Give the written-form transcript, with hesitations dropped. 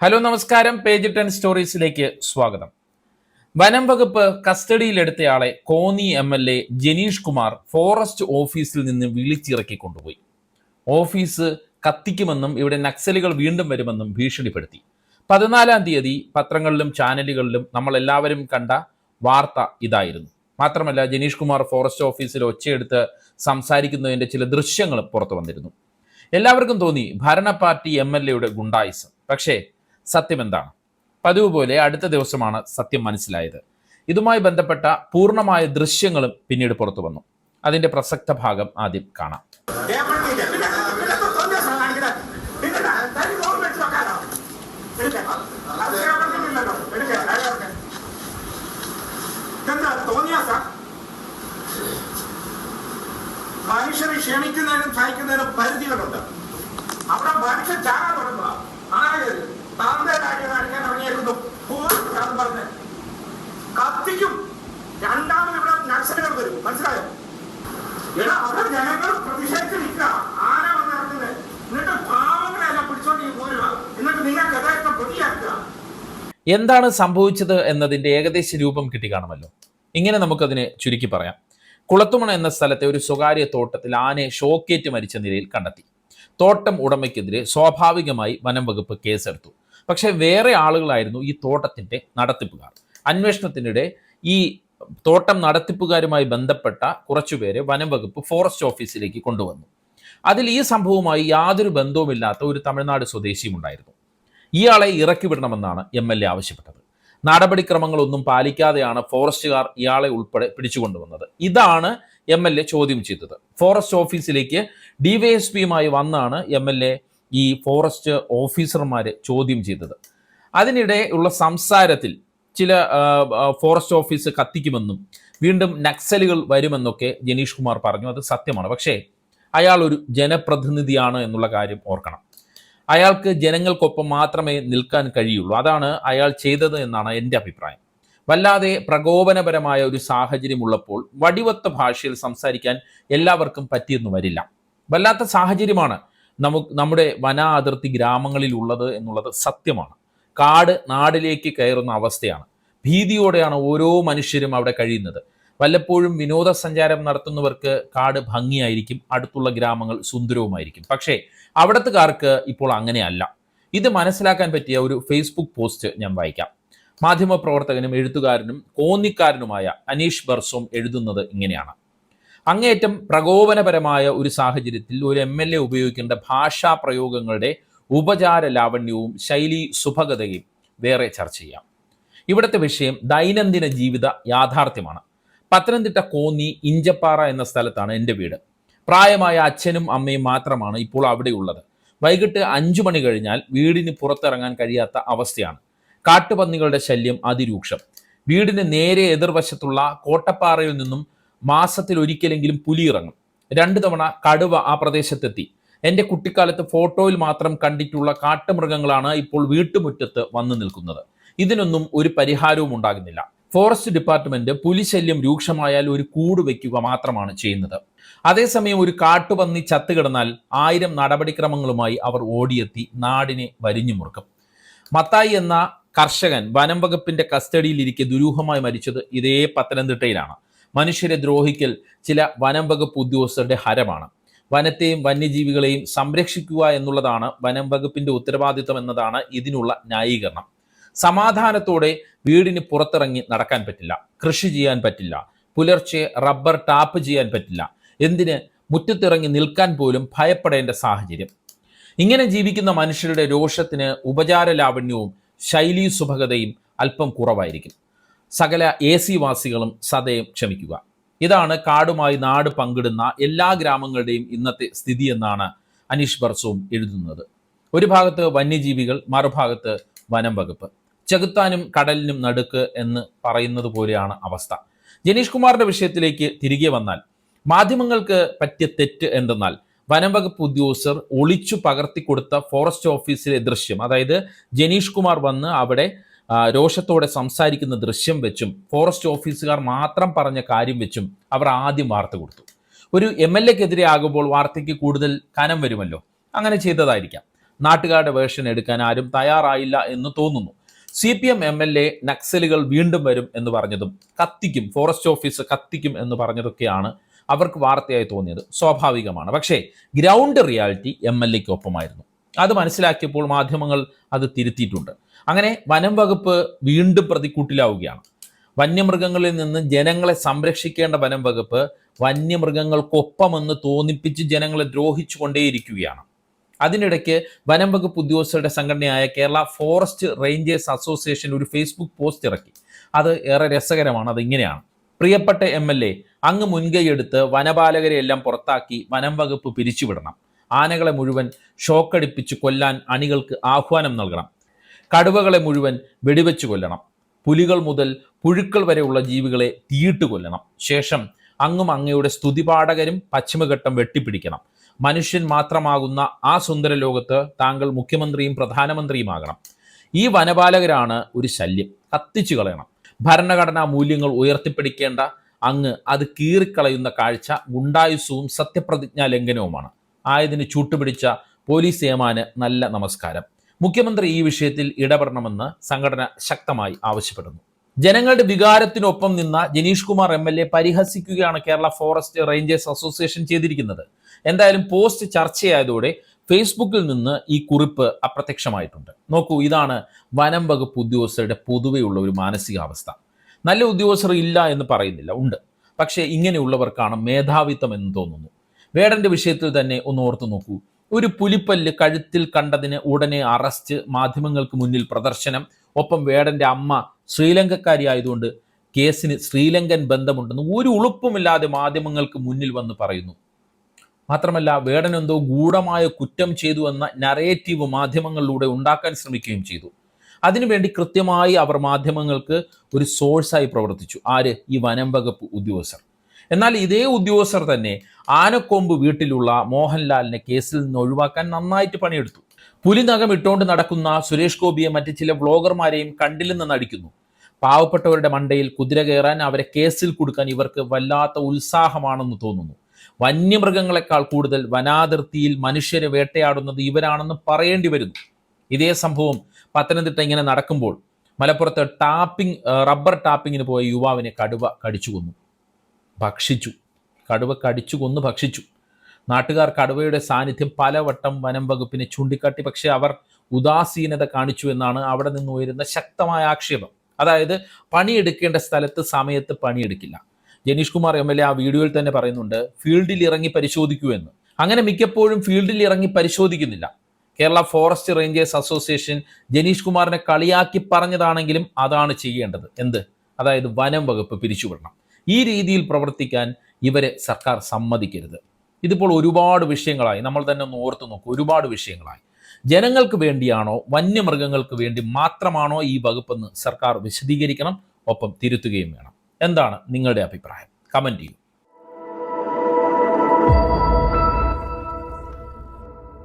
Hello നമസ്കാരം. Page 10 സ്റ്റോറീസിലേക്ക് സ്വാഗതം. വനം വകുപ്പ് കസ്റ്റഡിയിലെടുത്തയാളെ കോന്നി MLA ജനീഷ് കുമാർ ഫോറസ്റ്റ് ഓഫീസിൽ നിന്ന് വിളിച്ചിറക്കി കൊണ്ടുപോയി. ഓഫീസ് കത്തിക്കുമെന്നും ഇവിടെ നക്സലുകൾ വീണ്ടും വരുമെന്നും ഭീഷണിപ്പെടുത്തി. 14-ാം തീയതി പത്രങ്ങളിലും ചാനലുകളിലും നമ്മൾ എല്ലാവരും കണ്ട വാർത്ത ഇതായിരുന്നു. മാത്രമല്ല, ജനീഷ് കുമാർ ഫോറസ്റ്റ് ഓഫീസിൽ ഒച്ചയെടുത്ത് സംസാരിക്കുന്നതിൻ്റെ ചില ദൃശ്യങ്ങളും പുറത്തു വന്നിരുന്നു. എല്ലാവർക്കും തോന്നി ഭരണ പാർട്ടി MLAയുടെ ഗുണ്ടായിസം. പക്ഷേ സത്യം എന്താണ്? പതിവ് പോലെ അടുത്ത ദിവസമാണ് സത്യം മനസ്സിലായത്. ഇതുമായി ബന്ധപ്പെട്ട പൂർണ്ണമായ ദൃശ്യങ്ങളും പിന്നീട് പുറത്തു വന്നു. അതിന്റെ പ്രസക്ത ഭാഗം ആദ്യം കാണാം. മനുഷ്യരെ ക്ഷണിക്കുന്നതിനും സഹിക്കുന്നതിനും പരിധികളുണ്ട്. അവിടെ മനുഷ്യൻ ചാകാൻ തുടങ്ങുക കത്തിക്കും. രണ്ടാമത് ഇവിടെ നക്സലുകൾ വരും. മനസ്സിലായോ? ഇവിടെ അവർ ജനങ്ങൾ പ്രതിഷേധിച്ച് നിൽക്കുക. ആന വന്നിറങ്ങുന്നത്. എന്നിട്ട് പാവങ്ങളെല്ലാം പിടിച്ചോണ്ട് പോരുക. എന്നിട്ട് നിങ്ങൾക്ക് യഥാർത്ഥം പ്രതിയാക്കുക. എന്താണ് സംഭവിച്ചത് എന്നതിന്റെ ഏകദേശ രൂപം കിട്ടിക്കാണുമല്ലോ. ഇങ്ങനെ നമുക്കതിനെ ചുരുക്കി പറയാം. കുളത്തുമണ എന്ന സ്ഥലത്തെ ഒരു സ്വകാര്യ തോട്ടത്തിൽ ആനയെ ഷോക്കേറ്റ് മരിച്ച നിലയിൽ കണ്ടെത്തി. തോട്ടം ഉടമയ്ക്കെതിരെ സ്വാഭാവികമായി വനം വകുപ്പ് കേസെടുത്തു. പക്ഷേ വേറെ ആളുകളായിരുന്നു ഈ തോട്ടത്തിന്റെ നടത്തിപ്പുകാർ. അന്വേഷണത്തിനിടെ ഈ തോട്ടം നടത്തിപ്പുകാരുമായി ബന്ധപ്പെട്ട കുറച്ചുപേരെ വനം വകുപ്പ് ഫോറസ്റ്റ് ഓഫീസിലേക്ക് കൊണ്ടുവന്നു. അതിൽ ഈ സംഭവവുമായി യാതൊരു ബന്ധവുമില്ലാത്ത ഒരു തമിഴ്നാട് സ്വദേശിയും ഉണ്ടായിരുന്നു. ഇയാളെ ഇറക്കി വിടണമെന്നാണ് MLA ആവശ്യപ്പെട്ടത്. നടപടിക്രമങ്ങളൊന്നും പാലിക്കാതെയാണ് ഫോറസ്റ്റുകാർ ഇയാളെ ഉൾപ്പെടെ പിടിച്ചുകൊണ്ടുവന്നത്. ഇതാണ് MLA ചോദ്യം ചെയ്തത്. ഫോറസ്റ്റ് ഓഫീസിലേക്ക് DYSPയുമായി വന്നാണ് MLA ഈ ഫോറസ്റ്റ് ഓഫീസർമാരെ ചോദ്യം ചെയ്തത്. അതിനിടെ ഉള്ള സംസാരത്തിൽ ചില ഫോറസ്റ്റ് ഓഫീസ് കത്തിക്കുമെന്നും വീണ്ടും നക്സലുകൾ വരുമെന്നൊക്കെ ജനീഷ് കുമാർ പറഞ്ഞു. അത് സത്യമാണ്. പക്ഷേ അയാൾ ഒരു ജനപ്രതിനിധിയാണ് എന്നുള്ള കാര്യം ഓർക്കണം. അയാൾക്ക് ജനങ്ങൾക്കൊപ്പം മാത്രമേ നിൽക്കാൻ കഴിയുള്ളൂ. അതാണ് അയാൾ ചെയ്തത് എന്നാണ് എൻ്റെ അഭിപ്രായം. വല്ലാതെ പ്രകോപനപരമായ ഒരു സാഹചര്യം ഉള്ളപ്പോൾ വടിവത്ത ഭാഷയിൽ സംസാരിക്കാൻ എല്ലാവർക്കും പറ്റിയെന്ന് വരില്ല. വല്ലാത്ത സാഹചര്യമാണ് നമ്മുടെ വന അതിർത്തി ഗ്രാമങ്ങളിൽ ഉള്ളത് എന്നുള്ളത് സത്യമാണ്. കാട് നാടിലേക്ക് കയറുന്ന അവസ്ഥയാണ്. ഭീതിയോടെയാണ് ഓരോ മനുഷ്യരും അവിടെ കഴിയുന്നത്. വല്ലപ്പോഴും വിനോദസഞ്ചാരം നടത്തുന്നവർക്ക് കാട് ഭംഗിയായിരിക്കും, അടുത്തുള്ള ഗ്രാമങ്ങൾ സുന്ദരവുമായിരിക്കും. പക്ഷേ അവിടത്തുകാർക്ക് ഇപ്പോൾ അങ്ങനെയല്ല. ഇത് മനസ്സിലാക്കാൻ പറ്റിയ ഒരു ഫേസ്ബുക്ക് പോസ്റ്റ് ഞാൻ വായിക്കാം. മാധ്യമപ്രവർത്തകനും എഴുത്തുകാരനും കോന്നിക്കാരനുമായ അനീഷ് ബർസോം എഴുതുന്നത് ഇങ്ങനെയാണ്: അങ്ങേയറ്റം പ്രകോപനപരമായ ഒരു സാഹചര്യത്തിൽ ഒരു MLA ഉപയോഗിക്കേണ്ട ഭാഷാ പ്രയോഗങ്ങളുടെ ഉപചാര ലാവണ്യവും ശൈലി സുഭഗതയും വേറെ ചർച്ച ചെയ്യാം. ഇവിടുത്തെ വിഷയം ദൈനംദിന ജീവിത യാഥാർത്ഥ്യമാണ്. പത്തനംതിട്ട കോന്നി ഇഞ്ചപ്പാറ എന്ന സ്ഥലത്താണ് എൻ്റെ വീട്. പ്രായമായ അച്ഛനും അമ്മയും മാത്രമാണ് ഇപ്പോൾ അവിടെയുള്ളത്. വൈകിട്ട് 5 മണി കഴിഞ്ഞാൽ വീടിന് പുറത്തിറങ്ങാൻ കഴിയാത്ത അവസ്ഥയാണ്. കാട്ടുപന്നികളുടെ ശല്യം അതിരൂക്ഷം. വീടിന് നേരെ എതിർവശത്തുള്ള കോട്ടപ്പാറയിൽ നിന്നും മാസത്തിൽ ഒരിക്കലെങ്കിലും പുലി ഇറങ്ങും. 2 തവണ കടുവ ആ പ്രദേശത്തെത്തി. എൻ്റെ കുട്ടിക്കാലത്ത് ഫോട്ടോയിൽ മാത്രം കണ്ടിട്ടുള്ള കാട്ടുമൃഗങ്ങളാണ് ഇപ്പോൾ വീട്ടുമുറ്റത്ത് വന്നു നിൽക്കുന്നത്. ഇതിനൊന്നും ഒരു പരിഹാരവും ഉണ്ടാകുന്നില്ല. ഫോറസ്റ്റ് ഡിപ്പാർട്ട്മെന്റ് പുലിശല്യം രൂക്ഷമായാൽ ഒരു കൂട് വയ്ക്കുക മാത്രമാണ് ചെയ്യുന്നത്. അതേസമയം ഒരു കാട്ടുപന്നി ചത്തുകിടന്നാൽ 1000 നടപടിക്രമങ്ങളുമായി അവർ ഓടിയെത്തി നാടിനെ വരിഞ്ഞു മുറുക്കും. മത്തായി എന്ന കർഷകൻ വനം വകുപ്പിന്റെ കസ്റ്റഡിയിലിരിക്കെ ദുരൂഹമായി മരിച്ചത് ഇതേ പത്തനംതിട്ടയിലാണ്. മനുഷ്യരെ ദ്രോഹിക്കൽ ചില വനം വകുപ്പ് ഉദ്യോഗസ്ഥരുടെ ഹരമാണ്. വനത്തെയും വന്യജീവികളെയും സംരക്ഷിക്കുക എന്നുള്ളതാണ് വനം വകുപ്പിന്റെ ഉത്തരവാദിത്വം എന്നതാണ് ഇതിനുള്ള ന്യായീകരണം. സമാധാനത്തോടെ വീടിന് പുറത്തിറങ്ങി നടക്കാൻ പറ്റില്ല, കൃഷി ചെയ്യാൻ പറ്റില്ല, പുലർച്ചെ റബ്ബർ ടാപ്പ് ചെയ്യാൻ പറ്റില്ല, എന്തിന് മുറ്റത്തിറങ്ങി നിൽക്കാൻ പോലും ഭയപ്പെടേണ്ട സാഹചര്യം. ഇങ്ങനെ ജീവിക്കുന്ന മനുഷ്യരുടെ രോഷത്തിന് ഉപചാര ലാവണ്യവും ശൈലീ സുഭഗതയും അല്പം കുറവായിരിക്കും. സകല AC വാസികളും സദയം ക്ഷമിക്കുക. ഇതാണ് കാടുമായി നാട് പങ്കിടുന്ന എല്ലാ ഗ്രാമങ്ങളുടെയും ഇന്നത്തെ സ്ഥിതി എന്നാണ് അനീഷ് ബർസോം എഴുതുന്നത്. ഒരു ഭാഗത്ത് വന്യജീവികൾ, മറുഭാഗത്ത് വനം വകുപ്പ്. ചെകുത്താനും കടലിനും നടുക്ക് എന്ന് പറയുന്നത് പോലെയാണ് അവസ്ഥ. ജനീഷ് കുമാറിന്റെ വിഷയത്തിലേക്ക് തിരികെ വന്നാൽ, മാധ്യമങ്ങൾക്ക് പറ്റിയ തെറ്റ് എന്തെന്നാൽ വനം വകുപ്പ് ഉദ്യോഗസ്ഥർ ഒളിച്ചു പകർത്തിക്കൊടുത്ത ഫോറസ്റ്റ് ഓഫീസിലെ ദൃശ്യം, അതായത് ജനീഷ് കുമാർ വന്ന് അവിടെ രോഷത്തോടെ സംസാരിക്കുന്ന ദൃശ്യം വെച്ചും ഫോറസ്റ്റ് ഓഫീസുകാർ മാത്രം പറഞ്ഞ കാര്യം വെച്ചും അവർ ആദ്യം വാർത്ത കൊടുത്തു. ഒരു MLAക്കെതിരെ ആകുമ്പോൾ വാർത്തയ്ക്ക് കൂടുതൽ കനം വരുമല്ലോ, അങ്ങനെ ചെയ്തതായിരിക്കാം. നാട്ടുകാരുടെ വേർഷൻ എടുക്കാൻ ആരും തയ്യാറായില്ല എന്ന് തോന്നുന്നു. CPM MLA നക്സലുകൾ വീണ്ടും വരും എന്ന് പറഞ്ഞതും കത്തിക്കും, ഫോറസ്റ്റ് ഓഫീസ് കത്തിക്കും എന്ന് പറഞ്ഞതൊക്കെയാണ് അവർക്ക് വാർത്തയായി തോന്നിയത്. സ്വാഭാവികമാണ്. പക്ഷേ ഗ്രൗണ്ട് റിയാലിറ്റി MLAക്ക് ഒപ്പമായിരുന്നു. അത് മനസ്സിലാക്കിയപ്പോൾ മാധ്യമങ്ങൾ അത് തിരുത്തിയിട്ടുണ്ട്. അങ്ങനെ വനം വകുപ്പ് വീണ്ടും പ്രതിക്കൂട്ടിലാവുകയാണ്. വന്യമൃഗങ്ങളിൽ നിന്ന് ജനങ്ങളെ സംരക്ഷിക്കേണ്ട വനം വകുപ്പ് വന്യമൃഗങ്ങൾക്കൊപ്പമെന്ന് തോന്നിപ്പിച്ച് ജനങ്ങളെ ദ്രോഹിച്ചു കൊണ്ടേയിരിക്കുകയാണ്. അതിനിടയ്ക്ക് വനം വകുപ്പ് ഉദ്യോഗസ്ഥരുടെ സംഘടനയായ കേരള ഫോറസ്റ്റ് റേഞ്ചേഴ്സ് അസോസിയേഷൻ ഒരു ഫേസ്ബുക്ക് പോസ്റ്റ് ഇറക്കി. അത് ഏറെ രസകരമാണ്. അതിങ്ങനെയാണ്: പ്രിയപ്പെട്ട MLA, അങ്ങ് മുൻകൈയെടുത്ത് വനപാലകരെ എല്ലാം പുറത്താക്കി വനം വകുപ്പ് പിരിച്ചുവിടണം. ആനകളെ മുഴുവൻ ഷോക്കടിപ്പിച്ച് കൊല്ലാൻ അണികൾക്ക് ആഹ്വാനം നൽകണം. കടുവകളെ മുഴുവൻ വെടിവെച്ച് കൊല്ലണം. പുലികൾ മുതൽ പുഴുക്കൾ വരെയുള്ള ജീവികളെ തീയിട്ട് കൊല്ലണം. ശേഷം അങ്ങും അങ്ങയുടെ സ്തുതിപാഠകരും പശ്ചിമഘട്ടം വെട്ടിപ്പിടിക്കണം. മനുഷ്യൻ മാത്രമാകുന്ന ആ സുന്ദര ലോകത്ത് താങ്കൾ മുഖ്യമന്ത്രിയും പ്രധാനമന്ത്രിയുമാകണം. ഈ വനപാലകരാണ് ഒരു ശല്യം, കത്തിച്ചു കളയണം. ഭരണഘടനാ മൂല്യങ്ങൾ ഉയർത്തിപ്പിടിക്കേണ്ട അങ്ങ് അത് കീറിക്കളയുന്ന കാഴ്ച ഗുണ്ടായുസവും സത്യപ്രതിജ്ഞാ ലംഘനവുമാണ്. ആയതിന് ചൂട്ടുപിടിച്ച പോലീസ് ഏമാന് നല്ല നമസ്കാരം. മുഖ്യമന്ത്രി ഈ വിഷയത്തിൽ ഇടപെടണമെന്ന് സംഘടന ശക്തമായി ആവശ്യപ്പെടുന്നു. ജനങ്ങളുടെ വികാരത്തിനൊപ്പം നിന്ന ജനീഷ് കുമാർ MLA പരിഹസിക്കുകയാണ് കേരള ഫോറസ്റ്റ് റേഞ്ചേഴ്സ് അസോസിയേഷൻ ചെയ്തിരിക്കുന്നത്. എന്തായാലും പോസ്റ്റ് ചർച്ചയായതോടെ ഫേസ്ബുക്കിൽ നിന്ന് ഈ കുറിപ്പ് അപ്രത്യക്ഷമായിട്ടുണ്ട്. നോക്കൂ, ഇതാണ് വനം വകുപ്പ് ഉദ്യോഗസ്ഥരുടെ പൊതുവെയുള്ള ഒരു മാനസികാവസ്ഥ. നല്ല ഉദ്യോഗസ്ഥർ ഇല്ല എന്ന് പറയുന്നില്ല, ഉണ്ട്. പക്ഷേ ഇങ്ങനെയുള്ളവർക്കാണ് മേധാവിത്വം എന്ന് തോന്നുന്നു. വേടന്റെ വിഷയത്തിൽ തന്നെ ഒന്ന് ഓർത്തു നോക്കൂ. ഒരു പുലിപ്പല്ല് കഴുത്തിൽ കണ്ടതിന് ഉടനെ അറസ്റ്റ്, മാധ്യമങ്ങൾക്ക് മുന്നിൽ പ്രദർശനം. ഒപ്പം വേടന്റെ അമ്മ ശ്രീലങ്കക്കാരി ആയതുകൊണ്ട് കേസിന് ശ്രീലങ്കൻ ബന്ധമുണ്ടെന്ന് ഒരു ഉളുപ്പുമില്ലാതെ മാധ്യമങ്ങൾക്ക് മുന്നിൽ വന്ന് പറയുന്നു. മാത്രമല്ല, വേടൻ എന്തോ ഗൂഢമായ കുറ്റം ചെയ്തു എന്ന നറേറ്റീവ് മാധ്യമങ്ങളിലൂടെ ഉണ്ടാക്കാൻ ശ്രമിക്കുകയും ചെയ്തു. അതിനുവേണ്ടി കൃത്യമായി അവർ മാധ്യമങ്ങൾക്ക് ഒരു സോഴ്സായി പ്രവർത്തിച്ചു. ആര്? ഈ വനം വകുപ്പ് ഉദ്യോഗസ്ഥർ. എന്നാൽ ഇതേ ഉദ്യോഗസ്ഥർ തന്നെ ആനക്കൊമ്പ് വീട്ടിലുള്ള മോഹൻലാലിനെ കേസിൽ നിന്ന് ഒഴിവാക്കാൻ നന്നായിട്ട് പണിയെടുത്തു. പുലിനകം ഇട്ടുകൊണ്ട് നടക്കുന്ന സുരേഷ് ഗോപിയെ മറ്റ് ചില വ്ളോഗർമാരെയും കണ്ടില്ലെന്ന് നടിക്കുന്നു. പാവപ്പെട്ടവരുടെ മണ്ടയിൽ കുതിര കയറാൻ, അവരെ കേസിൽ കൊടുക്കാൻ ഇവർക്ക് വല്ലാത്ത ഉത്സാഹമാണെന്ന് തോന്നുന്നു. വന്യമൃഗങ്ങളെക്കാൾ കൂടുതൽ വനാതിർത്തിയിൽ മനുഷ്യരെ വേട്ടയാടുന്നത് ഇവരാണെന്ന് പറയേണ്ടി വരുന്നു. ഇതേ സംഭവം പത്തനംതിട്ട ഇങ്ങനെ നടക്കുമ്പോൾ മലപ്പുറത്ത് റബ്ബർ ടാപ്പിങ്ങിന് പോയ യുവാവിനെ കടുവ കടിച്ചു കൊന്നു, ഭക്ഷിച്ചു. കടുവ കടിച്ചു കൊന്നു ഭക്ഷിച്ചു. നാട്ടുകാർ കടുവയുടെ സാന്നിധ്യം പലവട്ടം വനം വകുപ്പിനെ ചൂണ്ടിക്കാട്ടി. പക്ഷേ അവർ ഉദാസീനത കാണിച്ചു എന്നാണ് അവിടെ നിന്ന് ഉയരുന്ന ശക്തമായ ആക്ഷേപം. അതായത് പണിയെടുക്കേണ്ട സ്ഥലത്ത് സമയത്ത് പണിയെടുക്കില്ല. ജനീഷ് കുമാർ MLA ആ വീഡിയോയിൽ തന്നെ പറയുന്നുണ്ട്, ഫീൽഡിൽ ഇറങ്ങി പരിശോധിക്കൂ എന്ന്. അങ്ങനെ മിക്കപ്പോഴും ഫീൽഡിൽ ഇറങ്ങി പരിശോധിക്കുന്നില്ല. Kerala forest rangers association Janeesh കുമാറിനെ കളിയാക്കി പറഞ്ഞതാണെങ്കിലും അതാണ് ചെയ്യേണ്ടത്. എന്ത്? അതായത് വനം വകുപ്പ് പിരിച്ചുവിടണം. ഈ രീതിയിൽ പ്രവർത്തിക്കാൻ ഇവരെ സർക്കാർ സമ്മതിക്കരുത്. ഇതിപ്പോൾ ഒരുപാട് വിഷയങ്ങളായി. നമ്മൾ തന്നെ ഒന്ന് ഓർത്തു നോക്കൂ, ഒരുപാട് വിഷയങ്ങളായി. ജനങ്ങൾക്ക് വേണ്ടിയാണോ വന്യമൃഗങ്ങൾക്ക് വേണ്ടി മാത്രമാണോ ഈ വകുപ്പെന്ന് സർക്കാർ വിശദീകരിക്കണം, ഒപ്പം തിരുത്തുകയും വേണം. എന്താണ് നിങ്ങളുടെ അഭിപ്രായം? കമന്റ് ചെയ്യൂ.